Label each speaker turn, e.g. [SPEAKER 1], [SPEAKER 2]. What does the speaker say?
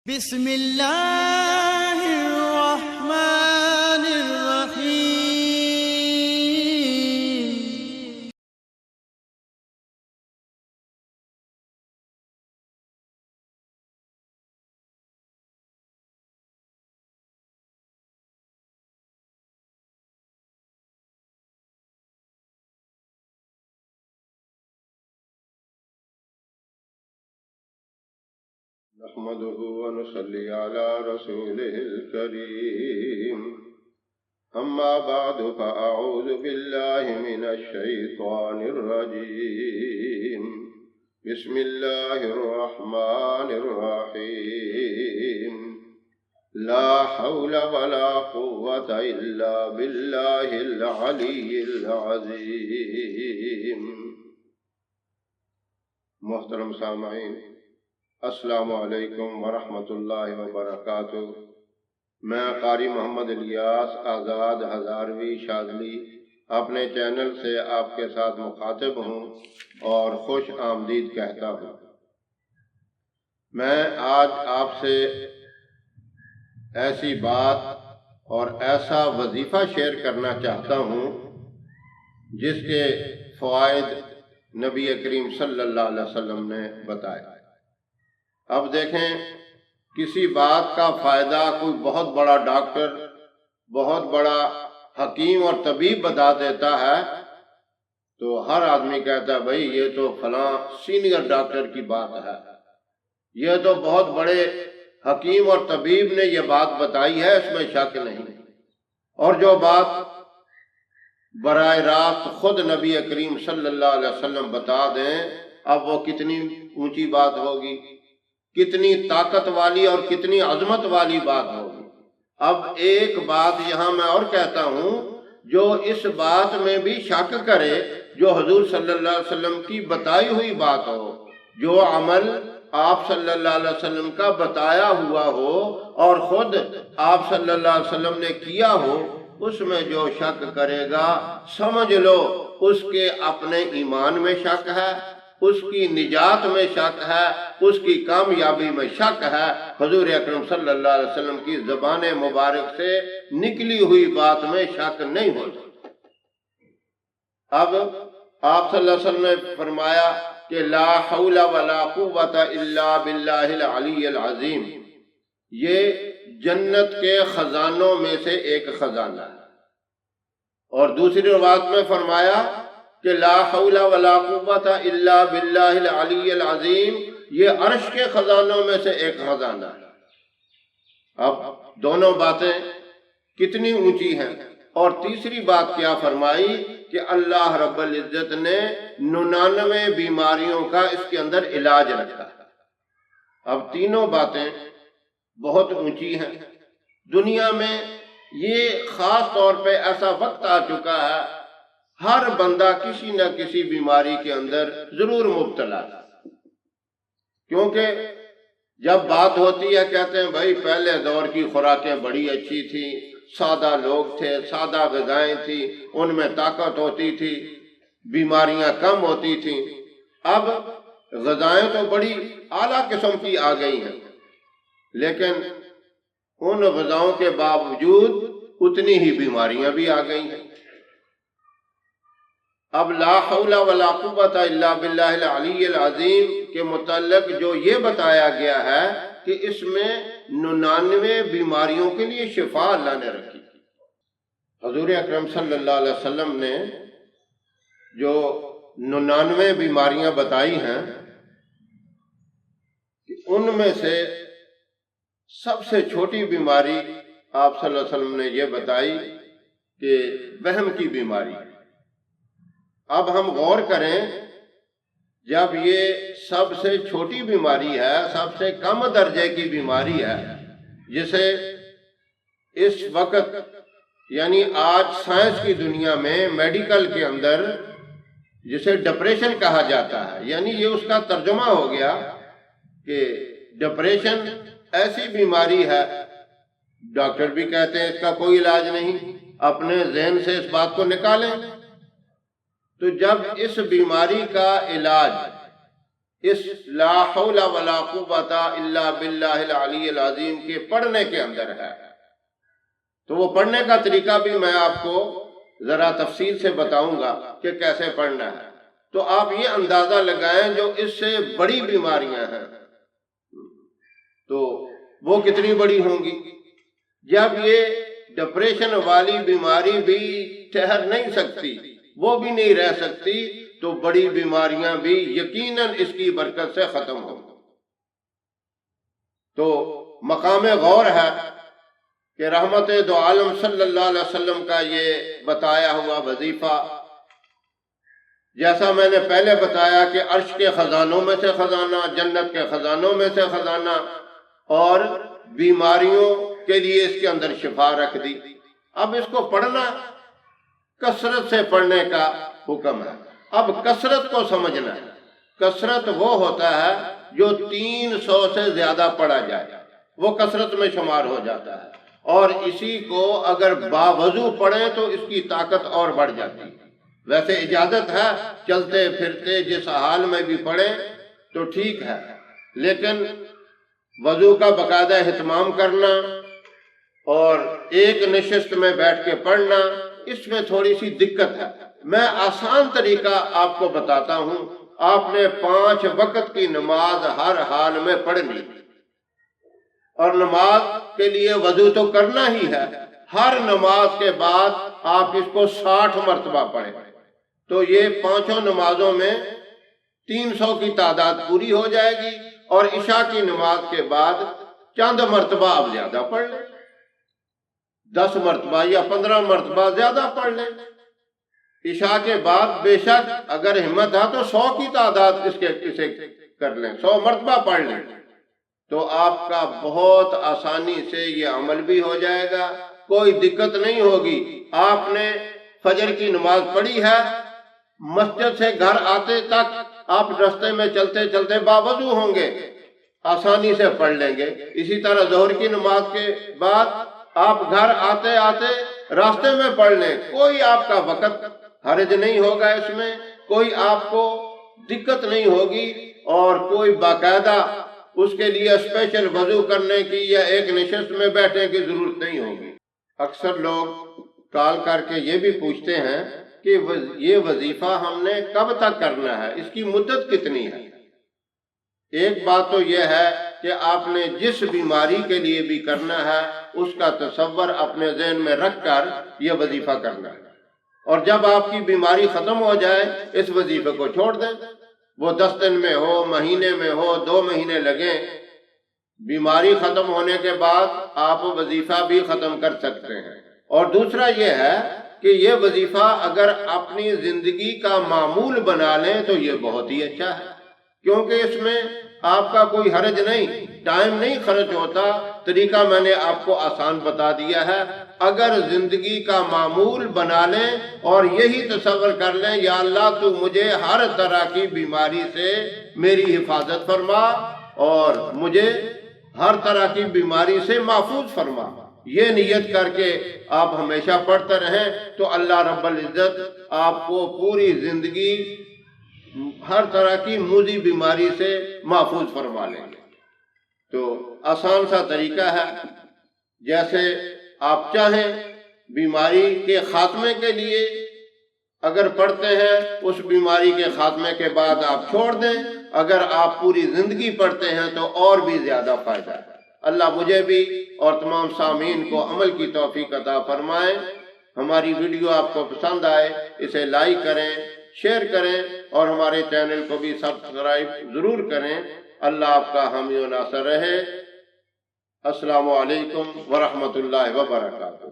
[SPEAKER 1] بسم اللہ الرحمن الرحیم۔
[SPEAKER 2] نحمده ونصلي على رسوله الكريم، أما بعد فأعوذ بالله من الشيطان الرجيم. بسم الله الرحمن الرحيم. لا حول ولا قوة إلا بالله العلي العظيم. محترم سامعین، السلام علیکم ورحمۃ اللہ وبرکاتہ۔ میں قاری محمد الیاس آزاد ہزاروی شاذلی اپنے چینل سے آپ کے ساتھ مخاطب ہوں اور خوش آمدید کہتا ہوں۔ میں آج آپ سے ایسی بات اور ایسا وظیفہ شیئر کرنا چاہتا ہوں جس کے فوائد نبی کریم صلی اللہ علیہ وسلم نے بتائے۔ اب دیکھیں، کسی بات کا فائدہ کوئی بہت بڑا ڈاکٹر، بہت بڑا حکیم اور طبیب بتا دیتا ہے تو ہر آدمی کہتا ہے بھائی یہ تو فلاں سینئر ڈاکٹر کی بات ہے، یہ تو بہت بڑے حکیم اور طبیب نے یہ بات بتائی ہے، اس میں شک نہیں۔ اور جو بات براہ راست خود نبی کریم صلی اللہ علیہ وسلم بتا دیں، اب وہ کتنی اونچی بات ہوگی، کتنی طاقت والی اور کتنی عظمت والی بات ہوگی۔ اب ایک بات یہاں میں اور کہتا ہوں، جو اس بات میں بھی شک کرے جو حضور صلی اللہ علیہ وسلم کی بتائی ہوئی بات ہو، جو عمل آپ صلی اللہ علیہ وسلم کا بتایا ہوا ہو اور خود آپ صلی اللہ علیہ وسلم نے کیا ہو، اس میں جو شک کرے گا سمجھ لو اس کے اپنے ایمان میں شک ہے، اس کی نجات میں شک ہے، اس کی کامیابی میں شک ہے۔ حضور اکرم صلی اللہ علیہ وسلم کی زبان مبارک سے نکلی ہوئی بات میں شک نہیں ہوتا۔ اب آپ صلی اللہ علیہ وسلم نے فرمایا کہ لا حول ولا قوة الا باللہ العلی العظیم، یہ جنت کے خزانوں میں سے ایک خزانہ ہے۔ اور دوسری روایت میں فرمایا کہ لا حول ولا قوة الا باللہ العلی العظیم، یہ عرش کے خزانوں میں سے ایک خزانہ ہے۔ اب دونوں باتیں کتنی اونچی ہیں۔ اور تیسری بات کیا فرمائی کہ اللہ رب العزت نے 99 بیماریوں کا اس کے اندر علاج رکھا ہے۔ اب تینوں باتیں بہت اونچی ہیں۔ دنیا میں یہ خاص طور پہ ایسا وقت آ چکا ہے، ہر بندہ کسی نہ کسی بیماری کے اندر ضرور مبتلا ہے۔ کیونکہ جب بات ہوتی ہے کہتے ہیں بھائی پہلے دور کی خوراکیں بڑی اچھی تھیں، سادہ لوگ تھے، سادہ غذائیں تھیں، ان میں طاقت ہوتی تھی، بیماریاں کم ہوتی تھیں۔ اب غذائیں تو بڑی اعلیٰ قسم کی آ گئی ہیں، لیکن ان غذاؤں کے باوجود اتنی ہی بیماریاں بھی آ گئی ہیں۔ اب لا حول ولا قوة الا باللہ العلی العظیم کے متعلق جو یہ بتایا گیا ہے کہ اس میں 99 بیماریوں کے لیے شفا اللہ نے رکھی۔ حضور اکرم صلی اللہ علیہ وسلم نے جو 99 بیماریاں بتائی ہیں، ان میں سے سب سے چھوٹی بیماری آپ صلی اللہ علیہ وسلم نے یہ بتائی کہ وہم کی بیماری۔ اب ہم غور کریں، جب یہ سب سے چھوٹی بیماری ہے، سب سے کم درجے کی بیماری ہے، جسے اس وقت یعنی آج سائنس کی دنیا میں میڈیکل کے اندر جسے ڈپریشن کہا جاتا ہے، یعنی یہ اس کا ترجمہ ہو گیا کہ ڈپریشن ایسی بیماری ہے، ڈاکٹر بھی کہتے ہیں اس کا کوئی علاج نہیں، اپنے ذہن سے اس بات کو نکالیں۔ تو جب اس بیماری کا علاج اس لا حول ولا قوت الا باللہ العلی العظیم کے پڑھنے کے اندر ہے۔ تو وہ پڑھنے کا طریقہ بھی میں آپ کو ذرا تفصیل سے بتاؤں گا کہ کیسے پڑھنا ہے۔ تو آپ یہ اندازہ لگائیں جو اس سے بڑی بیماریاں ہیں تو وہ کتنی بڑی ہوں گی۔ جب یہ ڈپریشن والی بیماری بھی ٹھہر نہیں سکتی، وہ بھی نہیں رہ سکتی، تو بڑی بیماریاں بھی یقیناً اس کی برکت سے ختم ہوں۔ تو مقام غور ہے کہ رحمت دو عالم صلی اللہ علیہ وسلم کا یہ بتایا ہوا وظیفہ، جیسا میں نے پہلے بتایا کہ عرش کے خزانوں میں سے خزانہ، جنت کے خزانوں میں سے خزانہ، اور بیماریوں کے لیے اس کے اندر شفا رکھ دی۔ اب اس کو پڑھنا، کثرت سے پڑھنے کا حکم ہے۔ اب کثرت کو سمجھنا ہے۔ کثرت وہ ہوتا ہے جو 300 سے زیادہ پڑھا جائے، وہ کثرت میں شمار ہو جاتا ہے، اور اسی کو اگر باوضو پڑھیں تو اس کی طاقت اور بڑھ جاتی ہے۔ ویسے اجازت ہے چلتے پھرتے جس حال میں بھی پڑھیں تو ٹھیک ہے، لیکن وضو کا باقاعدہ اہتمام کرنا اور ایک نشست میں بیٹھ کے پڑھنا، اس میں تھوڑی سی دقت ہے۔ میں آسان طریقہ آپ کو بتاتا ہوں۔ آپ نے 5 وقت کی نماز ہر حال میں پڑھنی، اور نماز کے لیے وضو تو کرنا ہی ہے۔ ہر نماز کے بعد آپ اس کو 60 مرتبہ پڑھیں، تو یہ 5 نمازوں میں 300 کی تعداد پوری ہو جائے گی، اور عشاء کی نماز کے بعد چند مرتبہ آپ زیادہ پڑھ لیں، 10 مرتبہ یا 15 مرتبہ زیادہ پڑھ لیں۔ عشاء کے بعد بے شک اگر ہمت ہے تو 100 کی تعداد اسے کر لیں، 100 مرتبہ پڑھ لیں، تو آپ کا بہت آسانی سے یہ عمل بھی ہو جائے گا، کوئی دقت نہیں ہوگی۔ آپ نے فجر کی نماز پڑھی ہے، مسجد سے گھر آتے تک آپ راستے میں چلتے چلتے باوضو ہوں گے، آسانی سے پڑھ لیں گے۔ اسی طرح ظہر کی نماز کے بعد آپ گھر آتے آتے راستے میں پڑھ لیں، کوئی آپ کا وقت حرج نہیں ہوگا، اس میں کوئی آپ کو دقت نہیں ہوگی، اور کوئی باقاعدہ اس کے لیے اسپیشل وضو کرنے کی یا ایک نشست میں بیٹھنے کی ضرورت نہیں ہوگی۔ اکثر لوگ کال کر کے یہ بھی پوچھتے ہیں کہ یہ وظیفہ ہم نے کب تک کرنا ہے، اس کی مدت کتنی ہے۔ ایک بات تو یہ ہے کہ آپ نے جس بیماری کے لیے بھی کرنا ہے اس کا تصور اپنے ذہن میں رکھ کر یہ وظیفہ کرنا ہے، اور جب آپ کی بیماری ختم ہو جائے اس وظیفے کو چھوڑ دیں، وہ 10 دن میں ہو، مہینے میں ہو، 2 مہینے لگیں، بیماری ختم ہونے کے بعد آپ وظیفہ بھی ختم کر سکتے ہیں۔ اور دوسرا یہ ہے کہ یہ وظیفہ اگر اپنی زندگی کا معمول بنا لیں تو یہ بہت ہی اچھا ہے، کیونکہ اس میں آپ کا کوئی حرج نہیں، ٹائم نہیں خرچ ہوتا۔ طریقہ میں نے آپ کو آسان بتا دیا ہے۔ اگر زندگی کا معمول بنا لیں اور یہی تصور کر لیں، یا اللہ تو مجھے ہر طرح کی بیماری سے میری حفاظت فرما اور مجھے ہر طرح کی بیماری سے محفوظ فرما، یہ نیت کر کے آپ ہمیشہ پڑھتے رہیں تو اللہ رب العزت آپ کو پوری زندگی ہر طرح کی موذی بیماری سے محفوظ فرما لیں گے۔ تو آسان سا طریقہ ہے، جیسے آپ چاہیں بیماری کے خاتمے کے لیے اگر پڑھتے ہیں، اس بیماری کے خاتمے کے بعد آپ چھوڑ دیں، اگر آپ پوری زندگی پڑھتے ہیں تو اور بھی زیادہ فائدہ ہے۔ اللہ مجھے بھی اور تمام سامعین کو عمل کی توفیق عطا فرمائے۔ ہماری ویڈیو آپ کو پسند آئے اسے لائک کریں، شیئر کریں، اور ہمارے چینل کو بھی سبسکرائب ضرور کریں۔ اللہ آپ کا حامی و ناصر رہے۔ السلام علیکم ورحمۃ اللہ وبرکاتہ۔